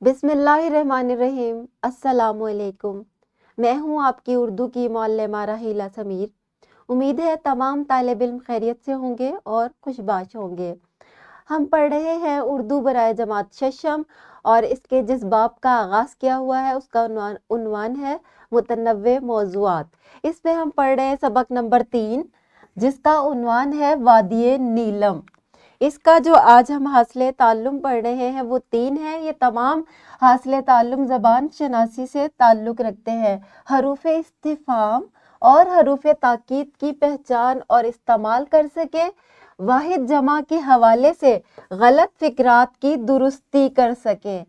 बिस्मिल्लाहिर्रहमानिर्रहीम। अस्सलामुअलैकुम। मैं हूँ आपकी उर्दू की मौल्लमा राहीला समीर। उम्मीद है तमाम तालिब इल्म खैरियत से होंगे और खुशबाश होंगे। हम पढ़ रहे हैं उर्दू बराए जमात शशम और इसके जिस बाब का आगाज़ किया हुआ है उसका उन्वान है मुतनव्वे मौज़ूआत। इस पे हम पढ़ रहे हैं सबक नंबर 3 जिसका उन्वान है वादिये नीलम। इसका जो आज हम हासिले ताल्लुम पढ़ रहे हैं वो 3 है। ये तमाम हासिले ताल्लुम ज़बान शनासी से ताल्लुक़ रखते हैं। हरूफ इस्तिफ़हाम और हरूफ ताकीद की पहचान और इस्तेमाल कर सके, वाहिद जमा के हवाले से गलत फ़िक्रात की दुरुस्ती कर सके,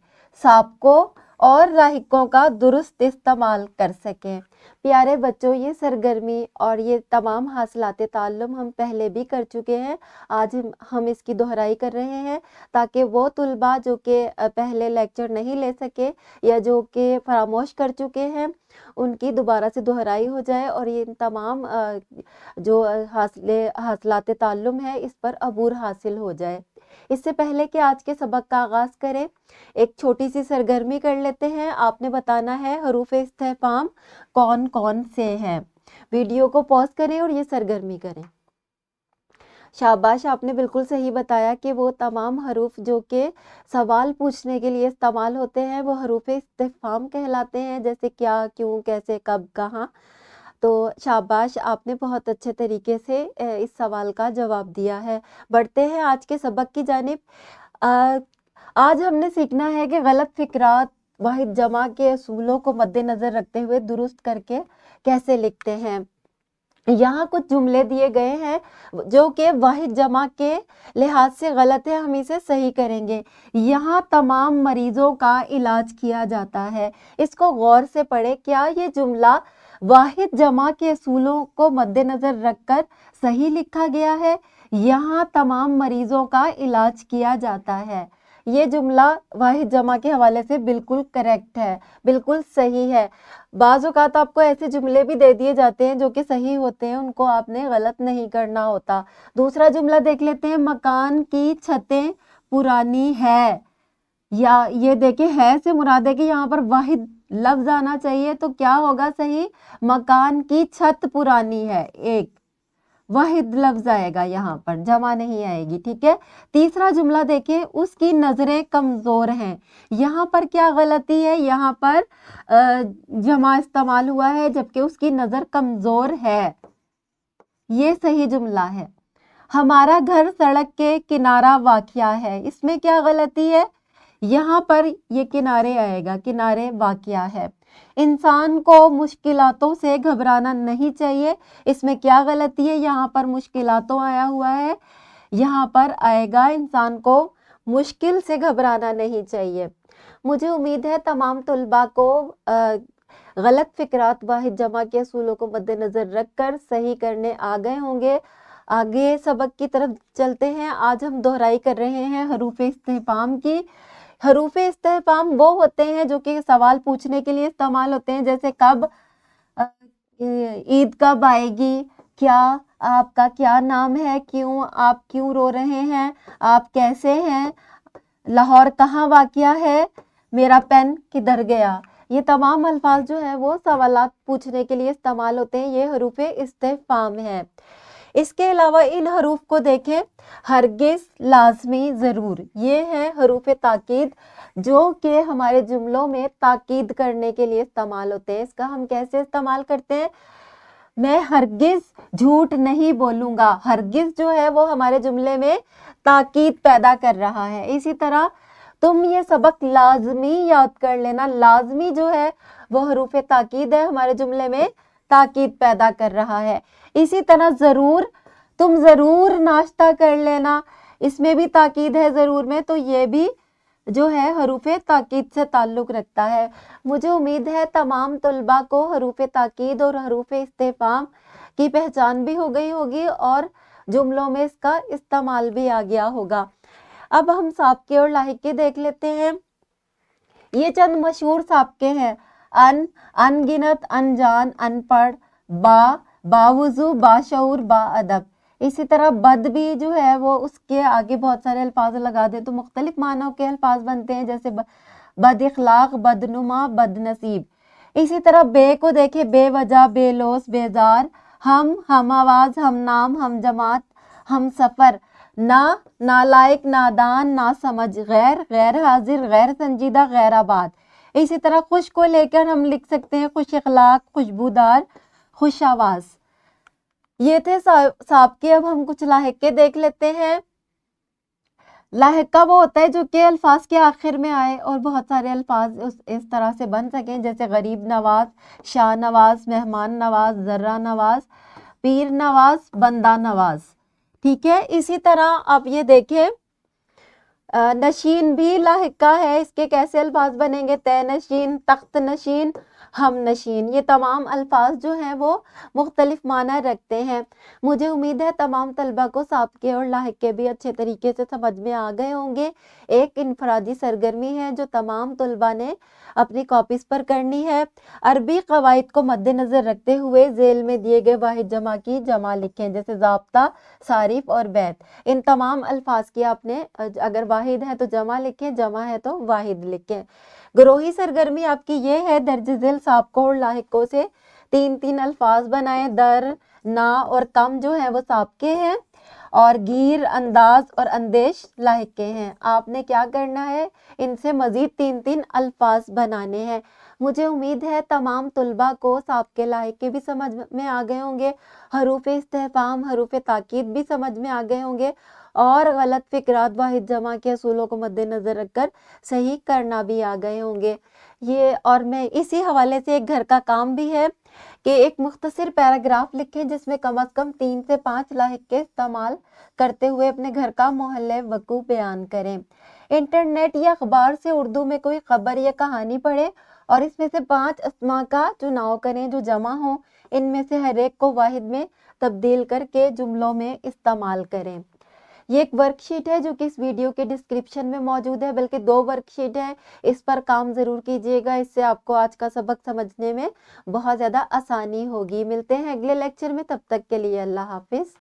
साबकों और लाहिकों का दुरुस्त इस्तेमाल कर सकें। प्यारे बच्चों, ये सरगर्मी और ये तमाम हासिलाते ताल्लुम हम पहले भी कर चुके हैं। आज हम इसकी दोहराई कर रहे हैं ताकि वो तुलबा जो कि पहले लेक्चर नहीं ले सके या जो कि फरामोश कर चुके हैं उनकी दोबारा से दोहराई हो जाए और ये तमाम जो हासिलाते ताल्लुम है इस पर अबूर हासिल हो जाए। इससे पहले कि आज के सबक का आगाज़ करें, एक छोटी सी सरगर्मी कर लेते हैं। आपने बताना है हरूफ इस्तिफ़हाम कौन कौन से हैं। वीडियो को पॉज करें और ये सरगर्मी करें। शाबाश, आपने बिल्कुल सही बताया कि वो तमाम हरूफ जो कि सवाल पूछने के लिए इस्तेमाल होते हैं वो हरूफ इस्तिफ़हाम कहलाते हैं, जैसे क्या, क्यों, कैसे, कब, कहाँ। तो शाबाश, आपने बहुत अच्छे तरीके से इस सवाल का जवाब दिया है। बढ़ते हैं आज के सबक की जानिब। आज हमने सीखना है कि गलत फ़िक्रात वाहिद जमा के असूलों को मद्देनज़र रखते हुए दुरुस्त करके कैसे लिखते हैं। यहाँ कुछ जुमले दिए गए हैं जो कि वाहिद जमा के लिहाज से गलत है, हम इसे सही करेंगे। यहाँ तमाम मरीजों का इलाज किया जाता है। इसको गौर से पढ़े। क्या ये जुमला वाहिद जमा के असूलों को मद्देनज़र रखकर सही लिखा गया है? यहाँ तमाम मरीजों का इलाज किया जाता है। ये जुमला वाहिद जमा के हवाले से बिल्कुल करेक्ट है, बिल्कुल सही है। बाज़ औक़ात आपको ऐसे जुमले भी दे दिए जाते हैं जो कि सही होते हैं, उनको आपने गलत नहीं करना होता। दूसरा जुमला देख लेते हैं, मकान की छतें पुरानी है। या ये देखिए, है से मुराद है कि यहाँ पर वाहिद लफ्ज़ आना चाहिए, तो क्या होगा सही? मकान की छत पुरानी है, एक वाहिद लफ्ज़ आएगा, यहाँ पर जमा नहीं आएगी। ठीक है। तीसरा जुमला देखिए, उसकी नज़रें कमज़ोर हैं। यहाँ पर क्या गलती है? यहाँ पर जमा इस्तेमाल हुआ है जबकि उसकी नज़र कमज़ोर है, ये सही जुमला है। हमारा घर सड़क के किनारा वाक़या है, इसमें क्या गलती है? यहाँ पर ये किनारे आएगा, किनारे वाक़या है। इंसान को मुश्किलातों से घबराना नहीं चाहिए, इसमें क्या गलती है? यहाँ पर मुश्किलातों आया हुआ है, यहाँ पर आएगा इंसान को मुश्किल से घबराना नहीं चाहिए। मुझे उम्मीद है तमाम तुलबा को गलत फ़िक्रात वाहिद जमा के असूलों को मद्देनज़र रखकर सही करने आ गए होंगे। आगे सबक की तरफ चलते हैं। आज हम दोहराई कर रहे हैं हरूफ इस्तिफ़हाम की। हरूफ इस्तिफ़हाम वो होते हैं जो कि सवाल पूछने के लिए इस्तेमाल होते हैं, जैसे कब, ईद कब आएगी, क्या, आपका क्या नाम है, क्यों, आप क्यों रो रहे हैं, आप कैसे हैं, लाहौर कहाँ वाक़या है, मेरा पेन किधर गया। ये तमाम अल्फाज जो है वो सवालात पूछने के लिए इस्तेमाल होते हैं। ये हरूफ इस्तिफ़हाम है। इसके अलावा इन हरूफ को देखें, हरगिज़, लाज़मी, ज़रूर, ये है हरूफ ताकीद जो कि हमारे जुमलों में ताकीद करने के लिए इस्तेमाल होते हैं। इसका हम कैसे इस्तेमाल करते हैं? मैं हरगिज़ झूठ नहीं बोलूँगा। हरगिज़ जो है वो हमारे जुमले में ताकीद पैदा कर रहा है। इसी तरह तुम ये सबक लाज़मी याद कर लेना। लाज़मी जो है वो हरूफ ताकीद है, हमारे जुमले में ताकीद पैदा कर रहा है। इसी तरह ज़रूर, तुम ज़रूर नाश्ता कर लेना, इसमें भी ताकीद है ज़रूर में, तो ये भी जो है हरूफ ताकीद से ताल्लुक़ रखता है। मुझे उम्मीद है तमाम तुलबा को हरूफ ताकीद और हरूफ इस्तिफ़हाम की पहचान भी हो गई होगी और जुमलों में इसका इस्तेमाल भी आ गया होगा। अब हम साबके और लाहिके देख लेते हैं। ये चंद मशहूर साबके हैं। अनगिनत, अनजान, अनपढ़, बावुज़ू, बाशऊर, बाअदब। इसी तरह बद भी जो है वो उसके आगे बहुत सारे अल्फाज लगा दे तो मुख्तलिफ मानों के अल्फाज बनते हैं, जैसे بد اخلاق، بدنما، بد نصیب. اسی طرح بے کو دیکھیں، بے وجہ، بے لوس، بیزار. ہم آواز، ہم نام، ہم جماعت، ہم سفر. نالائق، نادان، نا سمجھ. غیر حاضر، غیر سنجیدہ، غیر آباد. اسی طرح خوش کو لے کر ہم لکھ سکتے ہیں خوش اخلاق، خوشبودار، خوش آواز. یہ تھے سابقے. اب ہم کچھ لاحقے دیکھ لیتے ہیں. لاحقہ وہ ہوتا ہے جو کہ الفاظ کے آخر میں آئے اور بہت سارے الفاظ اس طرح سے بن سکیں، جیسے غریب نواز، شاہ نواز، مہمان نواز، ذرہ نواز، پیر نواز، بندہ نواز. ٹھیک ہے. اسی طرح آپ یہ دیکھیں نشین بھی لاحقہ ہے. اس کے کیسے الفاظ بنیں گے؟ تے نشین، تخت نشین، ہم نشین. یہ تمام الفاظ جو ہیں وہ مختلف معنی رکھتے ہیں. مجھے امید ہے تمام طلبہ کو سابقے اور لاحقے بھی اچھے طریقے سے سمجھ میں آ گئے ہوں گے. ایک انفرادی سرگرمی ہے جو تمام طلبہ نے اپنی کاپیز پر کرنی ہے. عربی قواعد کو مد نظر رکھتے ہوئے ذیل میں دیے گئے واحد جمع کی جمع لکھیں، جیسے ضابطہ، صارف اور بیت. ان تمام الفاظ کی آپ نے اگر واحد ہے تو جمع لکھیں، جمع ہے تو واحد لکھیں. گروہی سرگرمی آپ کی یہ ہے، درج ذیل سابقوں اور لاحقوں سے 3 الفاظ بنائیں. در، نا اور تم جو ہیں وہ سابقے ہیں، اور گیر، انداز اور اندیش لاحقے ہیں. آپ نے کیا کرنا ہے؟ ان سے مزید 3 الفاظ بنانے ہیں. مجھے امید ہے تمام طلبہ کو سابقے لاحقے بھی سمجھ میں آ گئے ہوں گے، حروف استفہام، حروف تاکید بھی سمجھ میں آ گئے ہوں گے، اور غلط فقرات واحد جمع کے اصولوں کو مد نظر رکھ کر صحیح کرنا بھی آ گئے ہوں گے. یہ اور میں اسی حوالے سے ایک گھر کا کام بھی ہے کہ ایک مختصر پیراگراف لکھیں جس میں کم از کم 3 سے 5 لاحقے استعمال کرتے ہوئے اپنے گھر کا محلِ وقوع بیان کریں. انٹرنیٹ یا اخبار سے اردو میں کوئی خبر یا کہانی پڑھیں اور اس میں سے 5 اسماء کا چناؤ کریں جو جمع ہوں. ان میں سے ہر ایک کو واحد میں تبدیل کر کے جملوں میں استعمال کریں. یہ ایک ورک شیٹ ہے جو کہ اس ویڈیو کے ڈسکرپشن میں موجود ہے، بلکہ 2 ورک شیٹ ہیں. اس پر کام ضرور کیجیے گا، اس سے آپ کو آج کا سبق سمجھنے میں بہت زیادہ آسانی ہوگی. ملتے ہیں اگلے لیکچر میں، تب تک کے لیے اللہ حافظ.